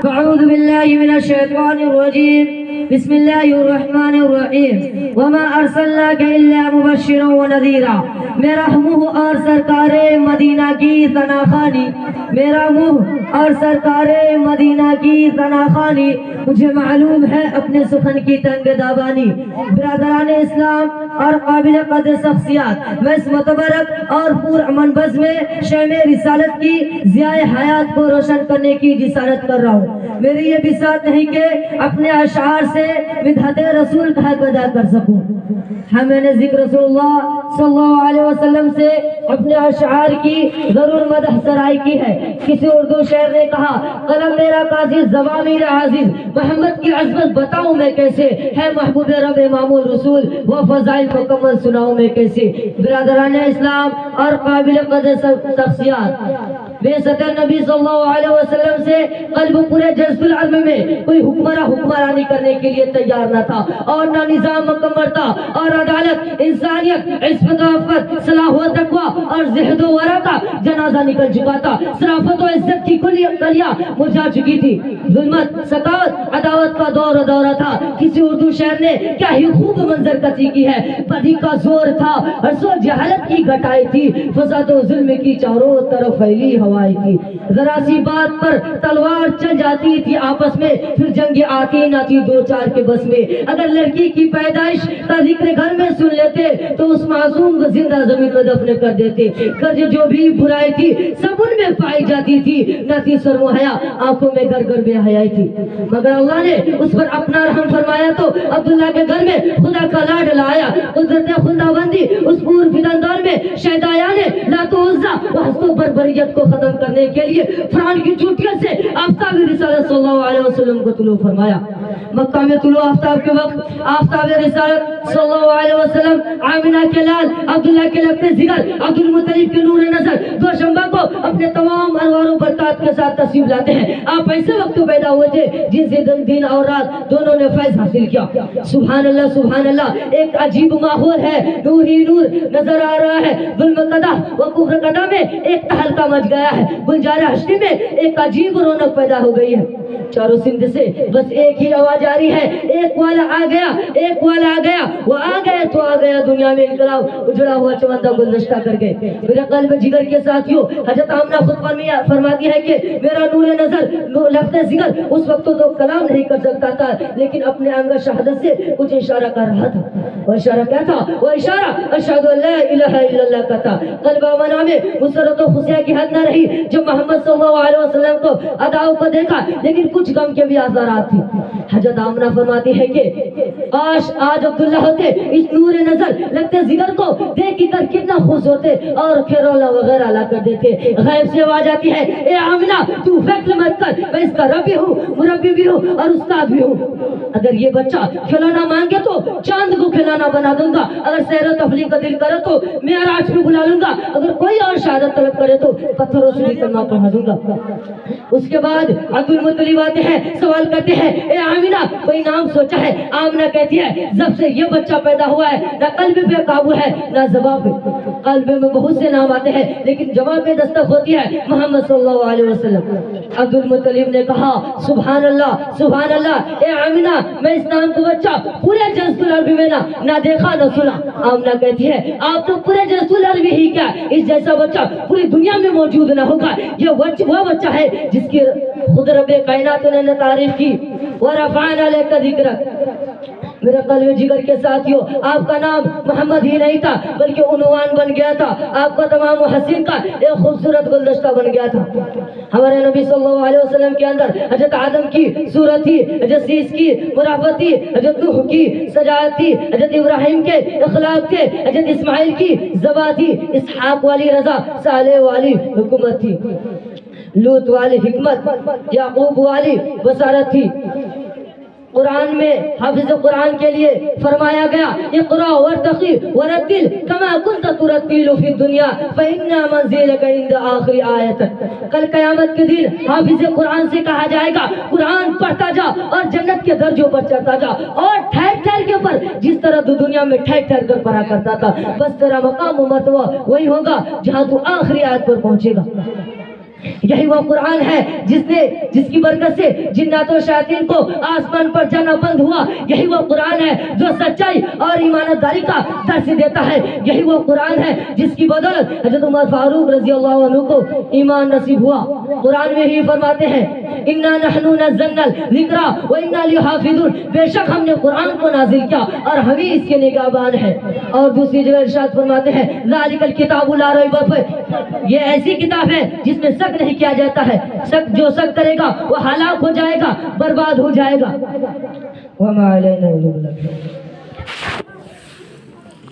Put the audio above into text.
أعوذ بالله من الشيطان الرجيم بسم الله الرحمن الرحیم وما ارسلناک الا مبشرا ونذیرا میرا منہ اور سرکار مدینہ کی ثناخانی میرا منہ اور سرکار مدینہ کی ثناخانی مجھے معلوم ہے اپنے سخن کی تنگ دامانی برادران اسلام اور قابل قدر شخصیات میں اس متبرک اور پور امن بز میں شمع رسالت کی ضیاء حیات کو روشن کرنے کی جسارت کر رہا ہوں میری یہ بساط نہیں کہ اپنے اشعار سے مدحت رسول کا حق ادا کر سکوں میں نے ذکر رسول اللہ صلی اللہ علیہ وسلم سے اپنے اشعار کی ضرور مدح سرائی کی ہے کسی اردو شاعر نے کہا قلم میرا قاضی زبان میرا عزیز محمد کی عظمت بتاؤں میں کیسے ہے محبوب رب امام الرسول وہ فضائل مکمل سناؤں میں کیسے برادران اسلام اور قابل قدر شخصیات بے ست نبی صلی اللہ علیہ وسلم سے قلب پورے جزب العرب میں کوئی حکمرانی کرنے کے لیے تیار نہ تھا اور نہ نظام مکمل تھا اور عدالت انسانیت عصمت و عفت صلاح و تقوی اور زہد و ورع کا جنازہ نکل چکا تھا شرافت و عزت کی کلی کلیاں مرجھا چکی تھی ظلمت سخاوت عداوت کا دورہ تھا کسی اردو شاعر نے کیا ہی خوب منظر کشی کی ہے بدی کا زور تھا حرص و جہالت کی گھٹائی تھی فساد و ظلم کی چاروں طرف پھیلی ہوائی تھی ذرا سی بات پر تلوار چل جاتی تھی آپس میں پھر جنگ آتی نہ تھی دو چار کے بس میں اگر لڑکی کی پیدائش کا ذکر گھر میں سن لیتے تو اس معصوم کو زندہ زمین میں دفن کر دیتے قرض جو بھی برائی تھی سب ان میں پائی جاتی تھی نہ تھی شرم و حیا آنکھوں میں گر گر بے حیائی تھی مگر اللہ نے اس پر اپنا رحم فرمایا تو عبداللہ کے گھر میں خدا کا لاڈ لایا قدرت خدا بندی اس پور فدن دور میں شہدایان لات و عزا و حسد و بربریت کو ختم کرنے کے لیے فرعون کی چوٹیوں سے آفتاب رسالت صلی اللہ علیہ وسلم کو طلوع فرمایا مکہ میں طلوع آفتاب کے وقت آفتاب رسالت صلی اللہ علیہ وسلم آمنہ کے لال عبداللہ کے لگتے زگر عبد المطلب کے نور نظر دو شنبہ کو اپنے تمام انوار و برکات کے ساتھ تشریف لاتے ہیں آپ ایسے وقت پیدا ہوئے تھے جن سے دن اور رات دونوں نے فیض حاصل کیا سبحان اللہ ایک عجیب ماحول ہے نور ہی نور نظر آ رہا ہے ظلم قدح و کفر قدح میں ایک تہلکہ مچ گیا ہے گلزار ہستی میں ایک عجیب رونق پیدا ہو گئی ہے چاروں سندھ سے بس ایک ہی آواز آ رہی ہے ایک والا آ گیا ایک والا آ گیا وہ آ گیا تو آ گیا دنیا میں انقلاب اجڑا ہوا چمندہ گلدستہ کر کے میرے قلب جگر کے ساتھیوں حضرت آمنہ خود فرماتی ہے کہ میرا نور نظر لفظ ذکر اس وقت تو کلام نہیں کر سکتا تھا لیکن اپنے انگ شہادت سے کچھ اشارہ کر رہا تھا وہ اشارہ کیا تھا وہ اشارہ اشہد ان لا الہ الا اللہ کا تھا قلب آمنہ میں مسرت و خوشیاں کی حد نہ رہی جب محمد صلی اللہ علیہ وسلم کو اداؤں کو دیکھا لیکن کچھ غم کے بھی آثارات تھی حضرت آمنہ فرماتی ہے کہ آج عبداللہ ہوتے اس نور نظر لگتے ذکر کو دیکھ کر کتنا خوش ہوتے اور کھیرولا وغیرہ لا کر دیتے غیب سے آواز آتی ہے اے آمنہ تو فکر مت کر میں اس کا رب بھی ہوں مربی بھی ہوں اور استاد بھی ہوں اگر یہ بچہ کھلانا مانگے تو چاند کو کھلانا بنا دوں گا اگر سیر و تفریح کا دل کرے تو معراج میں بلا لوں گا اگر کوئی اور شہادت طلب کرے تو پتھروں سے کلمہ پڑھا دوں گا اس کے بعد عبد المطلب آتے ہیں سوال کرتے ہیں اے آمنہ کوئی نام سوچا ہے آمنہ کہتی ہے جب سے یہ بچہ پیدا ہوا ہے نہ قلب پہ قابو ہے نہ زبان پہ قلب میں بہت سے نام آتے ہیں لیکن زبان پہ دستک ہوتی ہے محمد صلی اللہ علیہ وسلم عبد المطلب نے کہا سبحان اللہ اے آمنہ میں اس نام کو بچہ پورے جزت العرب میں نہ دیکھا نہ سنا آمنہ کہتی ہے آپ تو پورے جزت العرب ہی کیا اس جیسا بچہ پوری دنیا میں موجود نہ ہوگا یہ وہ بچہ ہے جس کی خود رب کائنات نے تعریف کی وَرَفَعْنَا لَكَ ذِكْرَكَ میرے قلب جگر کے ساتھیوں آپ کا نام محمد ہی نہیں تھا بلکہ عنوان بن گیا تھا آپ کا تمام محسن کا ایک خوبصورت گلدستہ بن گیا تھا ہمارے نبی صلی اللہ علیہ وسلم کے اندر حضرت آدم کی صورت تھی حضرت سیس کی مرافت تھی حضرت نوح کی سجاعت تھی حضرت ابراہیم کے اخلاق تھے حضرت اسماعیل کی زبا تھی اسحاق والی رضا صالح والی حکومت تھی لوط والی حکمت یعقوب والی بصارت تھی قرآن میں حافظ قرآن کے لیے فرمایا گیا اقرا ورتقی ورتل کما کنت ترتل فی الدنیا فإن منزلک عند آخر آیت کل قیامت کے دن حافظ قرآن سے کہا جائے گا قرآن پڑھتا جا اور جنت کے درجوں پر چڑھتا جا اور ٹھہر ٹھہر کے اوپر جس طرح تو دنیا میں ٹھہر ٹھہر کر پڑھا کرتا تھا بس تیرا مقام و مرتبہ وہی ہوگا جہاں تو آخری آیت پر پہنچے گا یہی وہ قرآن ہے جس کی برکت سے جنات و شیاطین کو آسمان پر جانا بند ہوا. یہی وہ قرآن ہے جو سچائی اور ایمانداری کا درس دیتا ہے. یہی وہ قرآن ہے جس کی بدولت حضرت عمر فاروق رضی اللہ عنہ کو ایمان نصیب ہوا. قرآن میں ہی فرماتے ہیں اِنَّا نَحْنُ نَزَّلْنَا الذِّكْرَ وَإِنَّا لَهُ حَافِظُونَ. بے شک ہم نے قرآن کو نازل کیا اور ہمیں اس کے نگہبان ہیں. اور دوسری جگہ ارشاد فرماتے ہیں ذَلِكَ الْكِتَابُ لَا رَيْبَ فِيهِ. یہ ایسی کتاب ہے جس میں شک نہیں کیا جاتا ہے. جو شک کرے گا وہ ہلاک ہو جائے گا, برباد ہو جائے گا. وَمَا عَلَيْنَا إِلَّا الْبَلَاغُ.